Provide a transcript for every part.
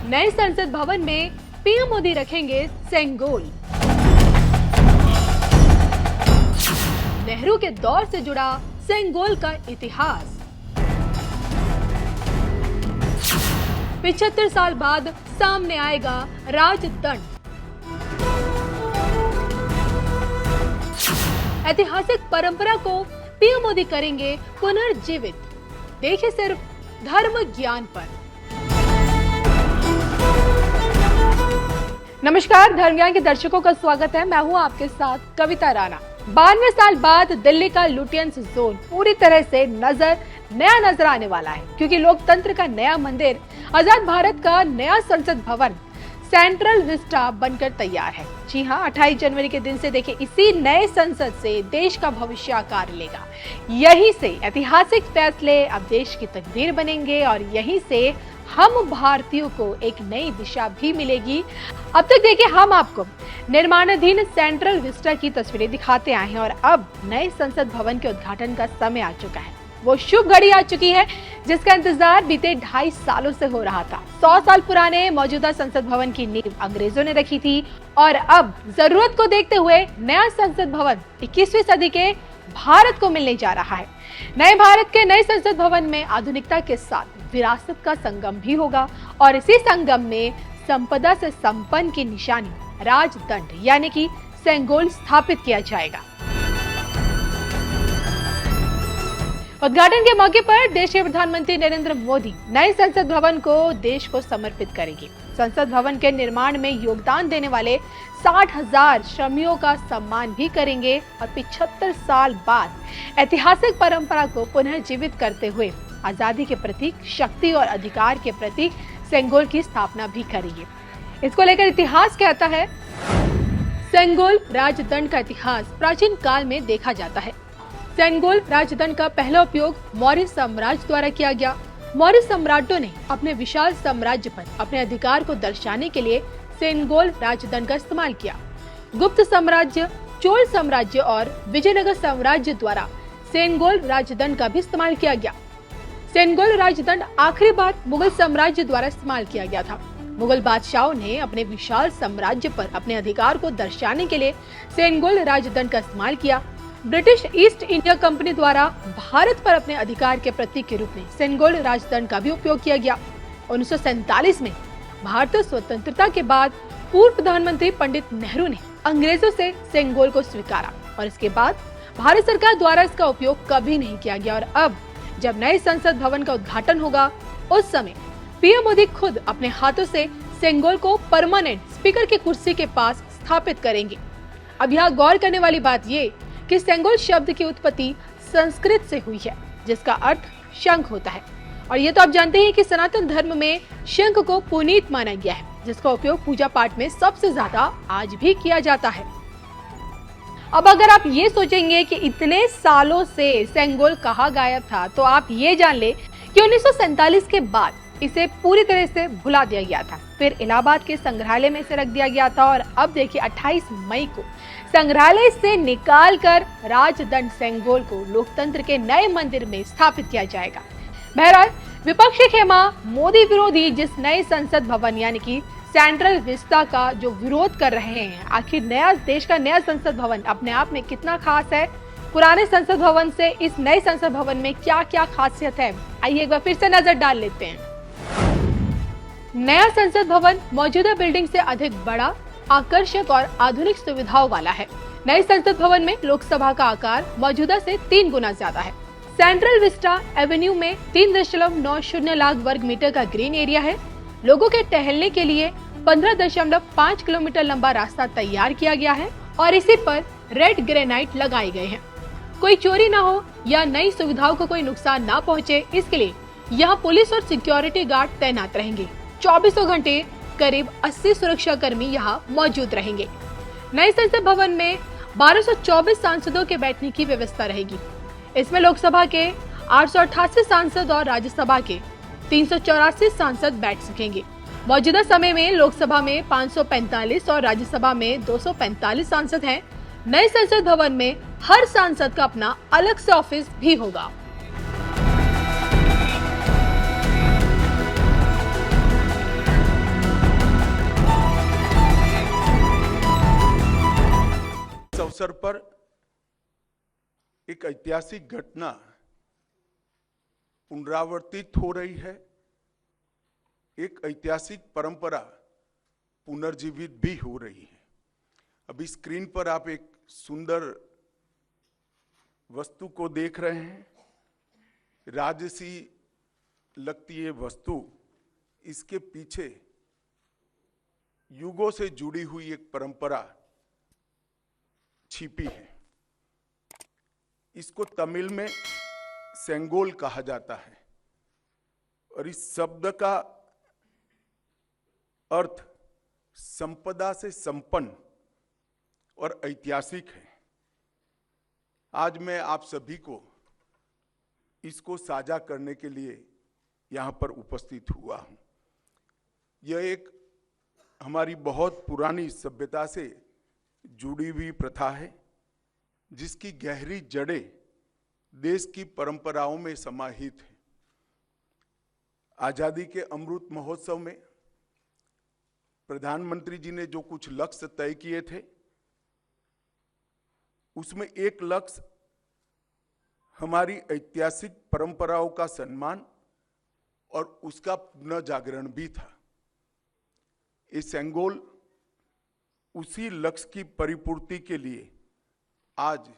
नए संसद भवन में पीएम मोदी रखेंगे सेंगोल। नेहरू के दौर से जुड़ा सेंगोल का इतिहास। 75 साल बाद सामने आएगा राजदंड। ऐतिहासिक परंपरा को पीएम मोदी करेंगे पुनर्जीवित। देखिए सिर्फ धर्म ज्ञान पर। नमस्कार, धर्म ज्ञान के दर्शकों का स्वागत है। मैं हूं आपके साथ कविता राणा। 92 साल बाद दिल्ली का लुटियंस जोन पूरी तरह से नया नजर आने वाला है, क्योंकि लोकतंत्र का नया मंदिर, आजाद भारत का नया संसद भवन सेंट्रल विस्टा बनकर तैयार है। जी हाँ, 28 जनवरी के दिन से देखिए, इसी नए संसद से देश का भविष्य आकार लेगा। यहीं से ऐतिहासिक फैसले अब देश की तकदीर बनेंगे और यहीं से हम भारतीयों को एक नई दिशा भी मिलेगी। अब तक देखिए, हम आपको निर्माणाधीन सेंट्रल विस्टा की तस्वीरें दिखाते आए हैं और अब नए संसद भवन के उद्घाटन का समय आ चुका है। वो शुभ घड़ी आ चुकी है जिसका इंतजार बीते 2.5 सालों से हो रहा था। 100 साल पुराने मौजूदा संसद भवन की नींव अंग्रेजों ने रखी थी और अब जरूरत को देखते हुए नया संसद भवन 21वीं सदी के भारत को मिलने जा रहा है। नए भारत के नए संसद भवन में आधुनिकता के साथ विरासत का संगम भी होगा और इसी संगम में संपदा से संपन्न की निशानी राजदंड यानी कि सेंगोल स्थापित किया जाएगा। उद्घाटन के मौके पर देश के प्रधानमंत्री नरेंद्र मोदी नए संसद भवन को देश को समर्पित करेंगे। संसद भवन के निर्माण में योगदान देने वाले 60,000 श्रमिकों का सम्मान भी करेंगे और 75 साल बाद ऐतिहासिक परंपरा को पुनर्जीवित करते हुए आजादी के प्रतीक, शक्ति और अधिकार के प्रतीक सेंगोल की स्थापना भी करेंगे। इसको लेकर इतिहास कहता है, सेंगोल राजदंड का इतिहास प्राचीन काल में देखा जाता है। सेंगोल राजदंड का पहला उपयोग मौर्य साम्राज्य द्वारा किया गया। मौर्य सम्राटों ने अपने विशाल साम्राज्य पर अपने अधिकार को दर्शाने के लिए सेंगोल राजदंड का इस्तेमाल किया। गुप्त साम्राज्य, चोल साम्राज्य और विजयनगर साम्राज्य द्वारा सेंगोल राजदंड का भी इस्तेमाल किया गया। सेंगोल राजदंड आखिरी बार मुगल साम्राज्य द्वारा इस्तेमाल किया गया था। मुगल बादशाहों ने अपने विशाल साम्राज्य पर अपने अधिकार को दर्शाने के लिए सेंगोल राजदंड का इस्तेमाल किया। ब्रिटिश ईस्ट इंडिया कंपनी द्वारा भारत पर अपने अधिकार के प्रतीक के रूप में सेंगोल राजदंड का भी उपयोग किया गया। 1947 में भारतीय स्वतंत्रता के बाद पूर्व प्रधानमंत्री पंडित नेहरू ने अंग्रेजों से सेंगोल को स्वीकारा और इसके बाद भारत सरकार द्वारा इसका उपयोग कभी नहीं किया गया। और अब जब नए संसद भवन का उद्घाटन होगा, उस समय पीएम मोदी खुद अपने हाथों से सेंगोल को परमानेंट स्पीकर की कुर्सी के पास स्थापित करेंगे। अब यहाँ गौर करने वाली बात ये कि सेंगोल शब्द की उत्पत्ति संस्कृत से हुई है, जिसका अर्थ शंख होता है। और ये तो आप जानते हैं कि सनातन धर्म में शंख को पुनीत माना गया है, जिसका उपयोग पूजा पाठ में सबसे ज्यादा आज भी किया जाता है। अब अगर आप ये सोचेंगे कि इतने सालों से सेंगोल कहाँ गायब था, तो आप ये जान ले कि 1947 के बाद इसे पूरी तरह से भुला दिया गया था। फिर इलाहाबाद के संग्रहालय में इसे रख दिया गया था और अब देखिए 28 मई को संग्रहालय से निकालकर राजदंड सेंगोल को लोकतंत्र के नए मंदिर में स्थापित किया जाएगा। बहरहाल विपक्षी खेमा मोदी विरोधी जिस नए संसद भवन यानी कि सेंट्रल विस्टा का जो विरोध कर रहे हैं, आखिर देश का नया संसद भवन अपने आप में कितना खास है, पुराने संसद भवन से इस नए संसद भवन में क्या क्या खासियत है, आइए एक बार फिर से नजर डाल लेते हैं। नया संसद भवन मौजूदा बिल्डिंग से अधिक बड़ा, आकर्षक और आधुनिक सुविधाओं वाला है। नए संसद भवन में लोकसभा का आकार मौजूदा से 3 गुना ज्यादा है। सेंट्रल विस्टा एवेन्यू में 3.90 लाख वर्ग मीटर का ग्रीन एरिया है। लोगों के टहलने के लिए 15.5 किलोमीटर लंबा रास्ता तैयार किया गया है और इसी पर रेड ग्रेनाइट लगाए गए हैं। कोई चोरी ना हो या नई सुविधाओं को कोई नुकसान ना पहुंचे, इसके लिए यहाँ पुलिस और सिक्योरिटी गार्ड तैनात रहेंगे। 24 घंटे करीब 80 सुरक्षा कर्मी यहाँ मौजूद रहेंगे। नए संसद भवन में 1224 सांसदों के बैठने की व्यवस्था रहेगी। इसमें लोकसभा के 888 सांसद और राज्यसभा के 384 सांसद बैठ सकेंगे। मौजूदा समय में लोकसभा में 545 और राज्यसभा में 245 सांसद हैं। नए संसद भवन में हर सांसद का अपना अलग से ऑफिस भी होगा। एक ऐतिहासिक घटना पुनरावर्तित हो रही है, एक ऐतिहासिक परंपरा पुनर्जीवित भी हो रही है। अभी स्क्रीन पर आप एक सुंदर वस्तु को देख रहे हैं। राजसी लगती है वस्तु, इसके पीछे युगों से जुड़ी हुई एक परंपरा छिपी है। इसको तमिल में सेंगोल कहा जाता है और इस शब्द का अर्थ संपदा से संपन्न और ऐतिहासिक है। आज मैं आप सभी को इसको साझा करने के लिए यहां पर उपस्थित हुआ हूं। यह एक हमारी बहुत पुरानी सभ्यता से जुड़ी हुई प्रथा है, जिसकी गहरी जड़ें देश की परंपराओं में समाहित है। आजादी के अमृत महोत्सव में प्रधानमंत्री जी ने जो कुछ लक्ष्य तय किए थे, उसमें एक लक्ष्य हमारी ऐतिहासिक परंपराओं का सम्मान और उसका पुनर्जागरण भी था। ये सेंगोल उसी लक्ष्य की परिपूर्ति के लिए आज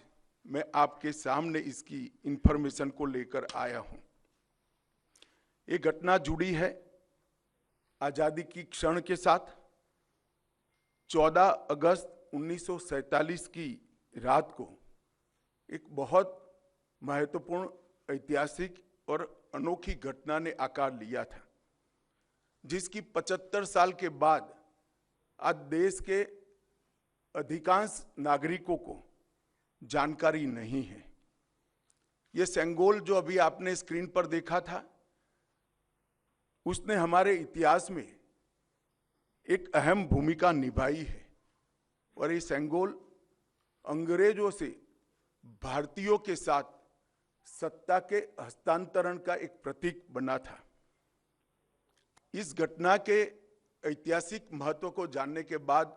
मैं आपके सामने इसकी इंफॉर्मेशन को लेकर आया हूं। ये घटना जुड़ी है आजादी की क्षण के साथ। 14 अगस्त 1947 की रात को एक बहुत महत्वपूर्ण, ऐतिहासिक और अनोखी घटना ने आकार लिया था, जिसकी 75 साल के बाद आज देश के अधिकांश नागरिकों को जानकारी नहीं है। यह सेंगोल जो अभी आपने स्क्रीन पर देखा था, उसने हमारे इतिहास में एक अहम भूमिका निभाई है और ये सेंगोल अंग्रेजों से भारतीयों के साथ सत्ता के हस्तांतरण का एक प्रतीक बना था। इस घटना के ऐतिहासिक महत्व को जानने के बाद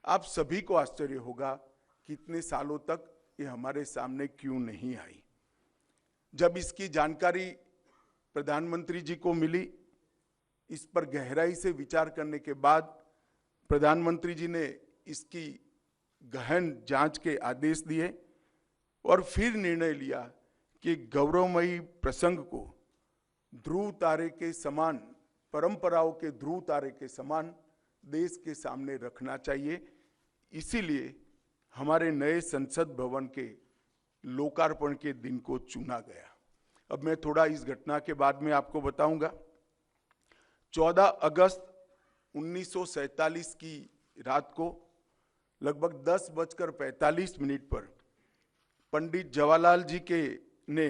आप सभी को आश्चर्य होगा कि इतने सालों तक ये हमारे सामने क्यों नहीं आई। जब इसकी जानकारी प्रधानमंत्री जी को मिली, इस पर गहराई से विचार करने के बाद प्रधानमंत्री जी ने इसकी गहन जांच के आदेश दिए और फिर निर्णय लिया कि गौरवमयी प्रसंग को ध्रुव तारे के समान, परंपराओं के ध्रुव तारे के समान देश के सामने रखना चाहिए। इसीलिए हमारे नए संसद भवन के लोकार्पण के दिन को चुना गया। अब मैं थोड़ा इस घटना के बाद में आपको बताऊंगा। 14 अगस्त 1947 की रात को लगभग 10:45 पर पंडित जवाहरलाल जी के ने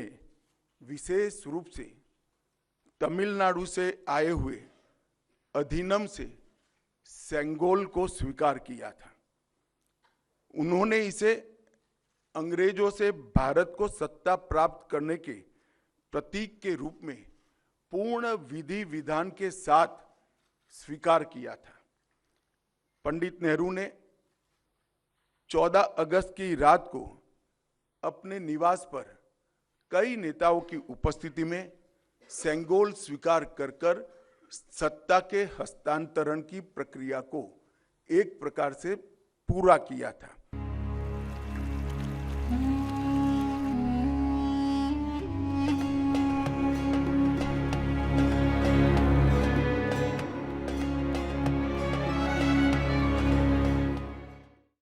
विशेष रूप से तमिलनाडु से आए हुए अधिनम से सेंगोल को स्वीकार किया था। उन्होंने इसे अंग्रेजों से भारत को सत्ता प्राप्त करने के प्रतीक के रूप में पूर्ण विधि विधान के साथ स्वीकार किया था। पंडित नेहरू ने 14 अगस्त की रात को अपने निवास पर कई नेताओं की उपस्थिति में सेंगोल स्वीकार कर सत्ता के हस्तांतरण की प्रक्रिया को एक प्रकार से पूरा किया था।